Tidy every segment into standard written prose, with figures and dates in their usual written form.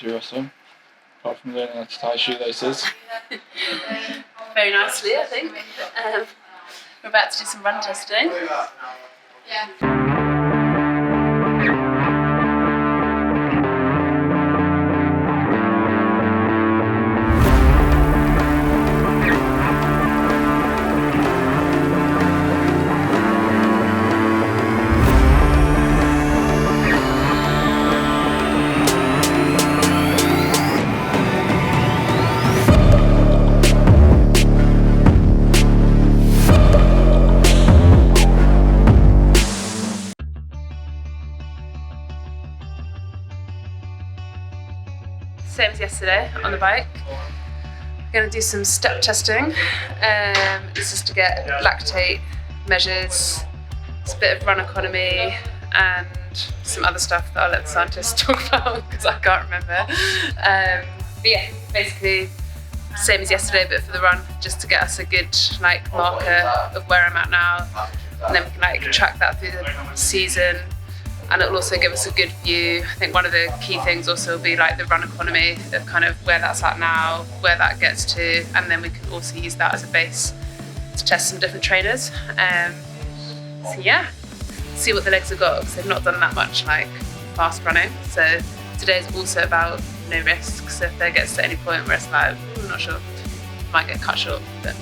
do awesome. Apart from learning how to tie shoelaces. Very nicely, I think. We're about to do some run testing. Same as yesterday on the bike. We're going to do some step testing. This is to get lactate measures, it's a bit of run economy and some other stuff that I'll let the scientists talk about because I can't remember. But yeah, basically same as yesterday but for the run, just to get us a good marker of where I'm at now, and then we can track that through the season. And it'll also give us a good view. I think one of the key things also will be the run economy of kind of where that's at now, where that gets to, and then we can also use that as a base to test some different trainers. So yeah, see what the legs have got because they've not done that much fast running. So today's also about no risk. So if there gets to any point where it's I'm not sure, might get cut short. But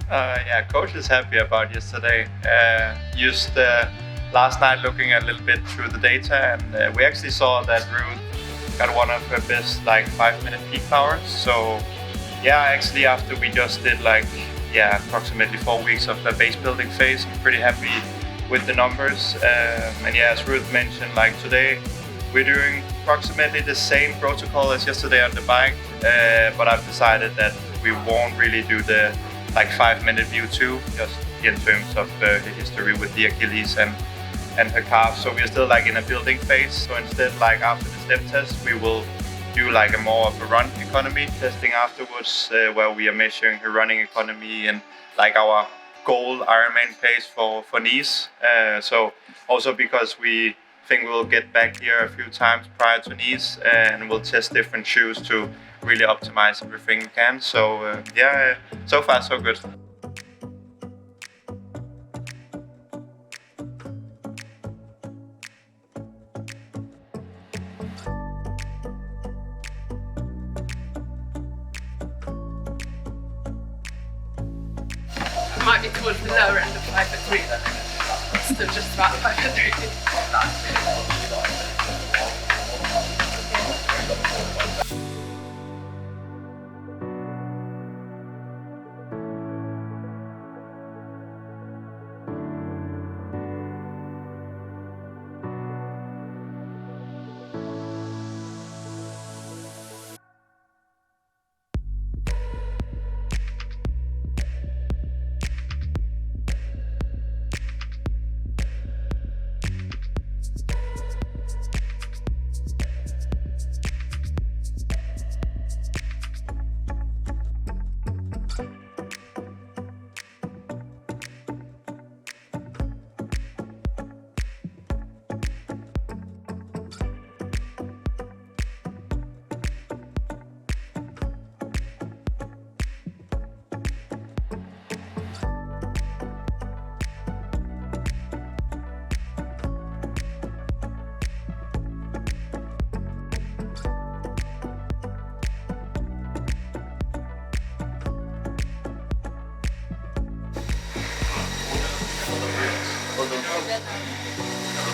Yeah, coach is happy about yesterday. Used last night looking a little bit through the data, and we actually saw that Ruth got one of her best 5-minute peak powers. So yeah, actually after we just did approximately 4 weeks of the base building phase, I'm pretty happy with the numbers. And yeah, as Ruth mentioned, today we're doing approximately the same protocol as yesterday on the bike, but I've decided that we won't really do the 5-minute view too, just in terms of the history with the Achilles and her calf. So we're still in a building phase. So instead, after the step test, we will do a more of a run economy testing afterwards, where we are measuring her running economy and our goal Ironman pace for Nice. So also because we think we'll get back here a few times prior to Nice, and we'll test different shoes to really optimize everything we can. So yeah, so far so good. I might be towards the lower end of 5'3" then. Still just about 5'3".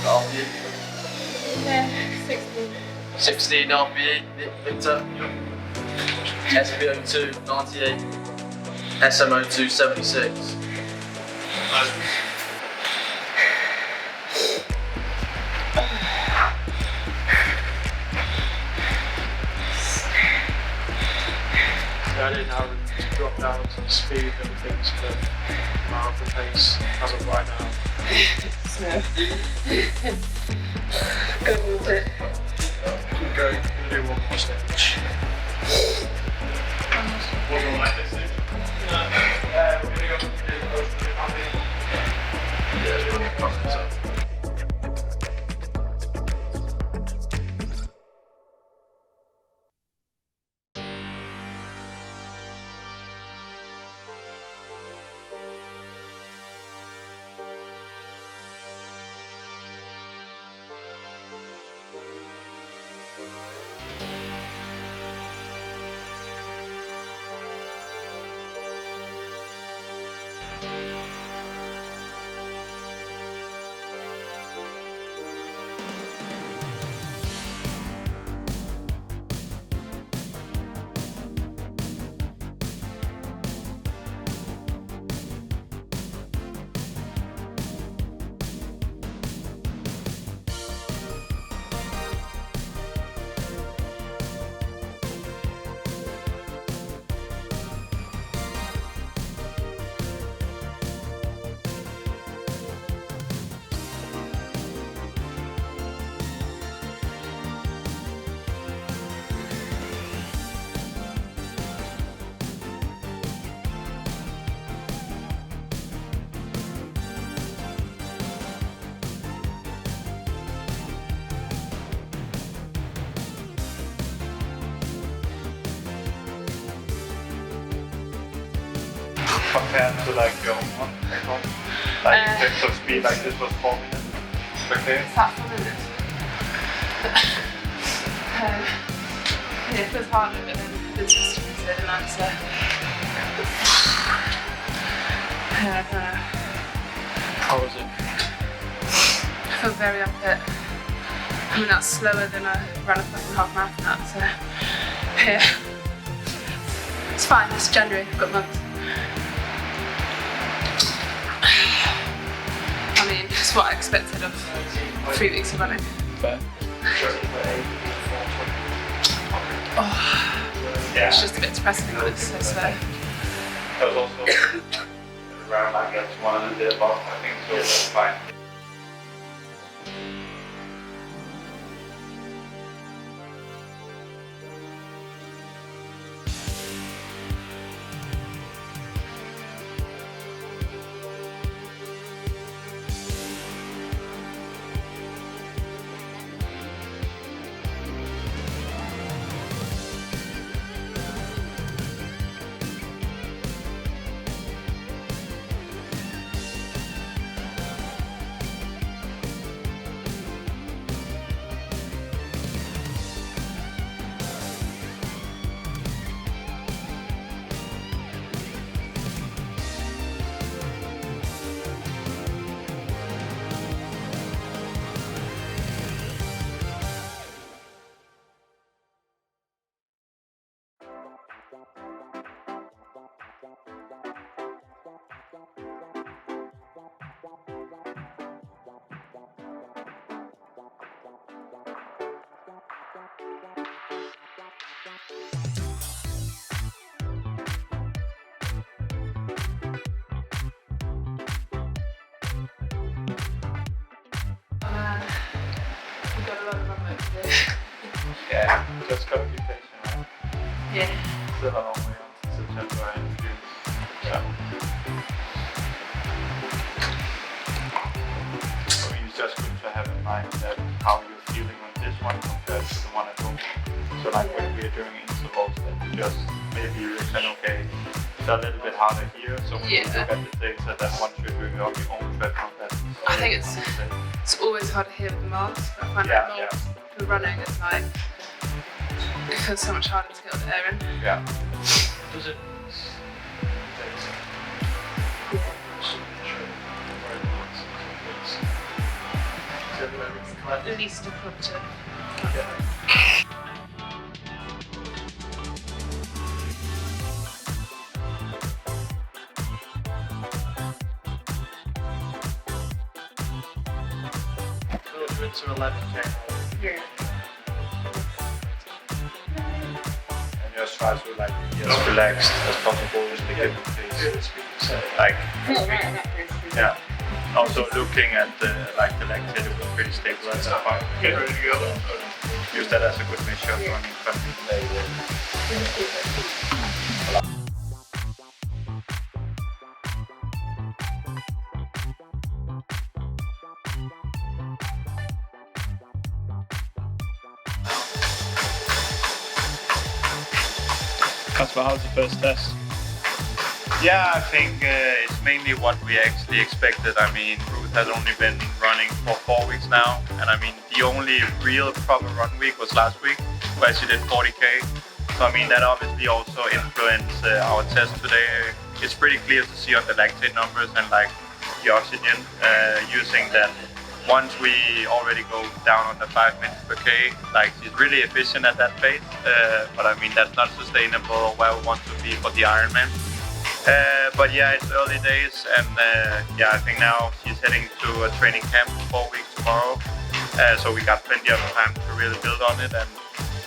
RPE. Yeah, 16. 16 RPE, Victor. SPO2 98. SMO2 76. I didn't know to drop down to the speed and things to mile the pace as of right now. So, go with it. Keep going, do one more stage. Wasn't like this thing. We're going to go to the Yeah, it's running across itself. compared to like your own one at home? Like in terms of speed, like this was 4 minutes. Okay. It's that 4 minutes. Yeah, it feels harder, but then the system is an answer. How was it? I feel very unfit. I mean, that's slower than I ran a fucking half marathon at, so yeah. It's fine, it's January, I've got months. I mean, it's what I expected of 3 weeks of running. Fair. Oh, it's just a bit depressing when it's so slow. That was also around like that's one of the above, I think, so that's fine. We've got a lot of runway to do. Yeah, just gotta be patient, right? Yeah. Still a long way on September and June. Yeah. So it's just good to have in mind that how you're feeling on this one compared to the one at home. So like when we're doing intervals, that you just maybe you listen, okay, it's a little bit harder here. So when you look at the data, that once you're doing on your own treadmill, that's I think it's always hard to hear with the mask. I find that mask for running is like, it feels so much harder to get all the air in. Yeah. Does it? Yeah. Athletic. least accommodative. You're into 11k. Yeah. And just try to like be as relaxed as possible in the given phase. Like, yeah. Also looking at the lactate, it was pretty stable at that point. Get ready to go. Use that as a good measure of running economy. Kasper, how's the first test? Yeah, I think it's mainly what we actually expected. I mean, Ruth has only been running for 4 weeks now, and I mean, the only real proper run week was last week, where she did 40k. So I mean, that obviously also influenced our test today. It's pretty clear to see on the lactate numbers and like the oxygen using that. Once we already go down on the 5 minutes per K, like she's really efficient at that pace, but I mean that's not sustainable or where we want to be for the Ironman. But yeah, it's early days, and yeah, I think now she's heading to a training camp for 4 weeks tomorrow, so we got plenty of time to really build on it. And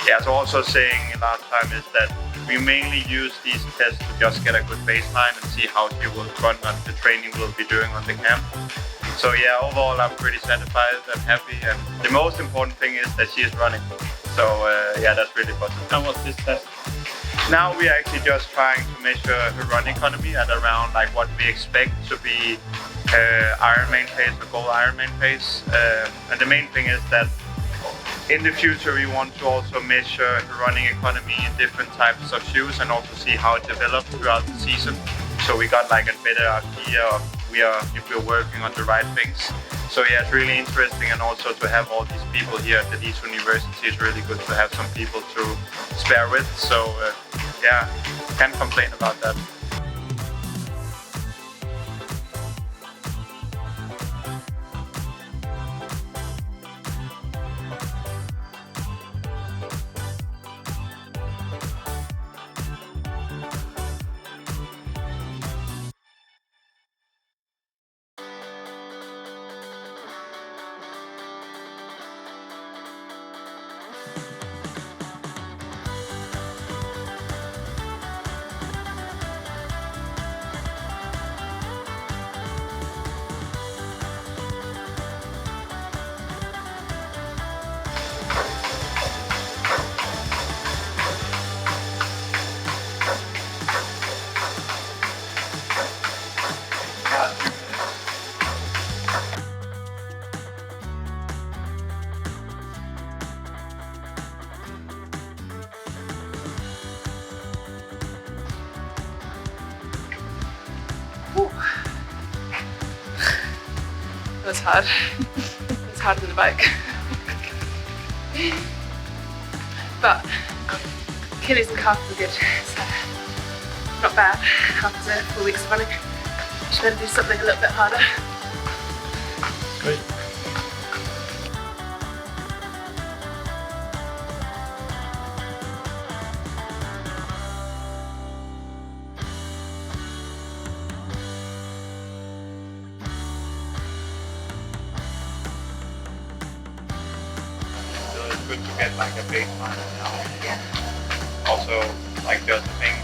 yeah, so also saying last time is that we mainly use these tests to just get a good baseline and see how she will run on the training we'll be doing on the camp. So yeah, overall I'm pretty satisfied and happy, and the most important thing is that she is running. So yeah, that's really positive. And what's this test? Now we're actually just trying to measure her run economy at around like what we expect to be Ironman pace or goal Ironman pace. And the main thing is that in the future we want to also measure her running economy in different types of shoes and also see how it develops throughout the season. So we got like a better idea of if we're working on the right things. So yeah, it's really interesting, and also to have all these people here at the Leeds University is really good to have some people to spare with. So yeah, can't complain about that. It was hard. It was harder than the bike. But Achilles and calf were good, so not bad after 4 weeks of running. Just going to do something a little bit harder. Great. Good to get like a baseline now. Also, like just think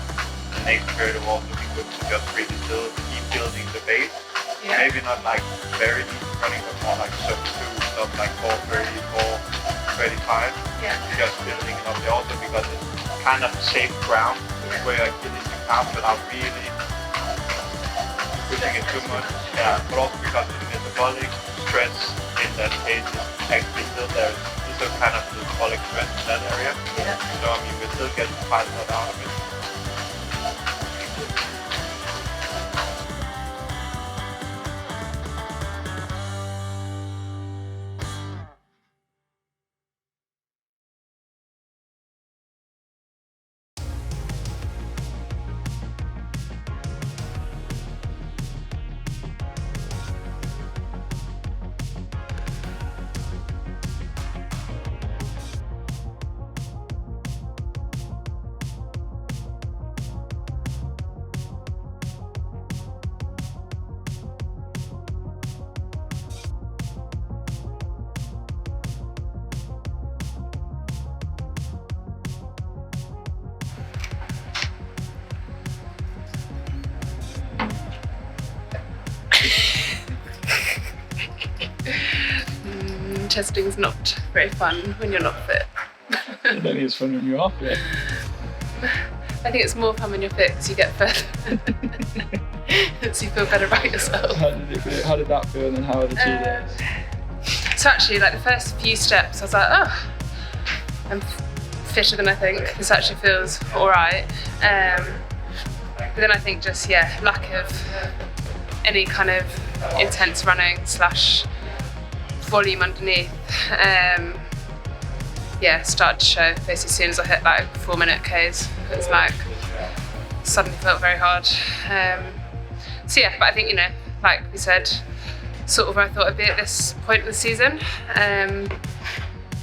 next year it will also be good to just really still keep building the base. Yeah. Maybe not like very deep running, but more like sub 2 stuff like 4:30, 4:35. Yeah. Just building it up there also because it's kind of safe ground where you're killing the calf without really pushing it too much. Yeah, but also because the metabolic stress in that case is actually still there. Still kind of metabolic stress in that area. Yeah. So I mean, we still get quite a lot out of it. testing's not very fun when you're not fit. I don't think it's fun when you're off it. I think it's more fun when you're fit because you get further. So you feel better about yourself. How did it feel? How did that feel, and how are the 2 days? So actually, like the first few steps, I was like, oh, I'm fitter than I think. This actually feels all right. But then I think just, lack of any kind of intense running / volume underneath. Started to show basically as soon as I hit like 4-minute Ks. It was like, suddenly felt very hard. But I think, like we said, sort of where I thought I'd be at this point of the season.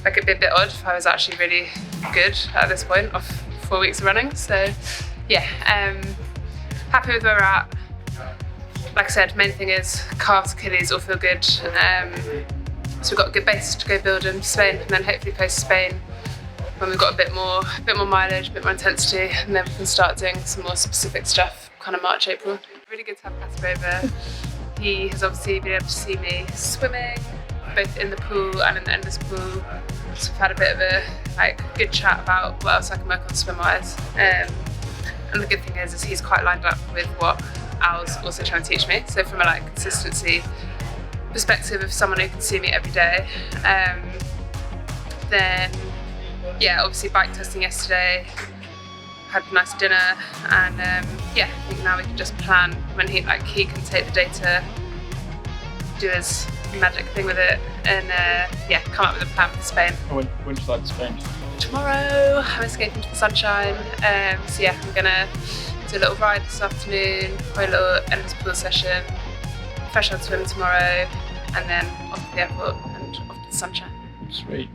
Like it'd be a bit odd if I was actually really good at this point off 4 weeks of running. So happy with where we're at. Like I said, main thing is calves, Achilles all feel good. So we've got a good basis to go build in Spain, and then hopefully post Spain when we've got a bit more mileage, a bit more intensity, and then we can start doing some more specific stuff kind of March, April. Really good to have Kasper over. He has obviously been able to see me swimming, both in the pool and in the endless pool. So we've had a bit of a good chat about what else I can work on swim-wise. And the good thing is he's quite lined up with what Al's also trying to teach me. So from a consistency perspective of someone who can see me every day, then obviously bike testing yesterday, had a nice dinner, and I think now we can just plan when he can take the data, do his magic thing with it, and come up with a plan for Spain. When do you like Spain? Tomorrow I'm escaping to the sunshine, I'm gonna do a little ride this afternoon, probably a little endless pool session, fresh out swim tomorrow, and then off to the airport and off to the sunshine. Sweet.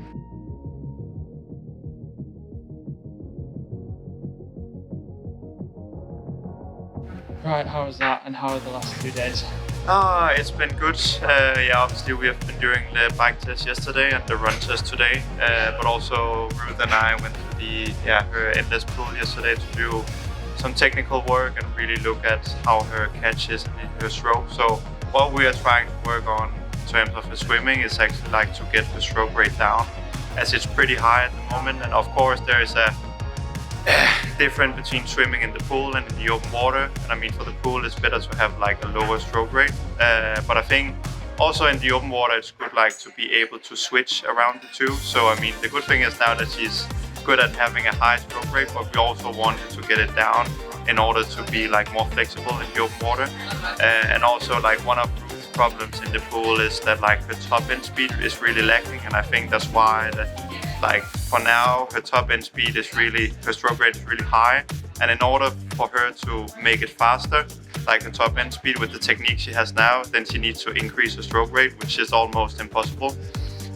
Right, how was that, and how are the last 2 days? It's been good. Obviously we have been doing the bike test yesterday and the run test today, but also Ruth and I went to her endless pool yesterday to do some technical work and really look at how her catch is and her stroke. So what we are trying to work on in terms of her swimming is actually to get the stroke rate down, as it's pretty high at the moment. And of course there is a difference between swimming in the pool and in the open water. And I mean, for the pool it's better to have a lower stroke rate, but I think also in the open water it's good to be able to switch around the two. So I mean, the good thing is now that she's good at having a high stroke rate, but we also wanted to get it down in order to be more flexible in the open water. And also one of Ruth's problems in the pool is that her top end speed is really lacking, and I think that's why for now her top end speed is her stroke rate is really high, and in order for her to make it faster, her top end speed with the technique she has now, then she needs to increase her stroke rate, which is almost impossible.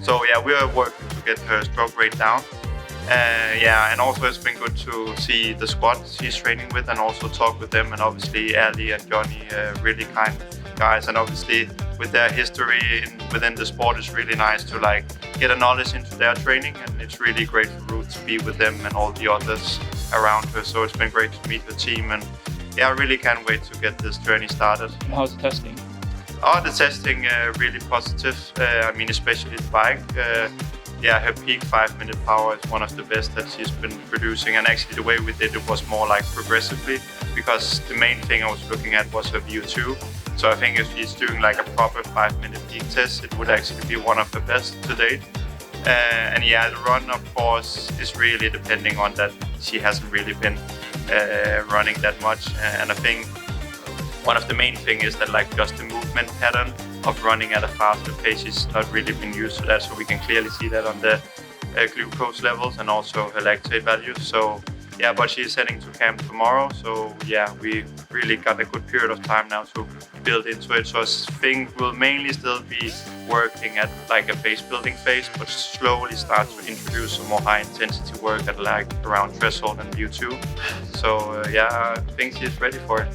So we are working to get her stroke rate down. And also it's been good to see the squad she's training with and also talk with them, and obviously Ali and Johnny, really kind guys, and obviously with their history within the sport, it's really nice to get a knowledge into their training, and it's really great for Ruth to be with them and all the others around her. So it's been great to meet the team, and I really can't wait to get this journey started. And how's the testing? The testing really positive. I mean, especially the bike. Her peak 5-minute power is one of the best that she's been producing, and actually the way we did it was more progressively, because the main thing I was looking at was her VO2. So I think if she's doing a proper 5-minute peak test, it would actually be one of the best to date. The run of course is really depending on that she hasn't really been running that much, and I think one of the main thing is that just the movement pattern of running at a faster pace is not really been used to that, so we can clearly see that on the glucose levels and also her lactate values. So but she's heading to camp tomorrow, so we really got a good period of time now to build into it. So I think we'll mainly still be working at a base building phase, but slowly start to introduce some more high intensity work at around threshold and VO2. So I think she's ready for it.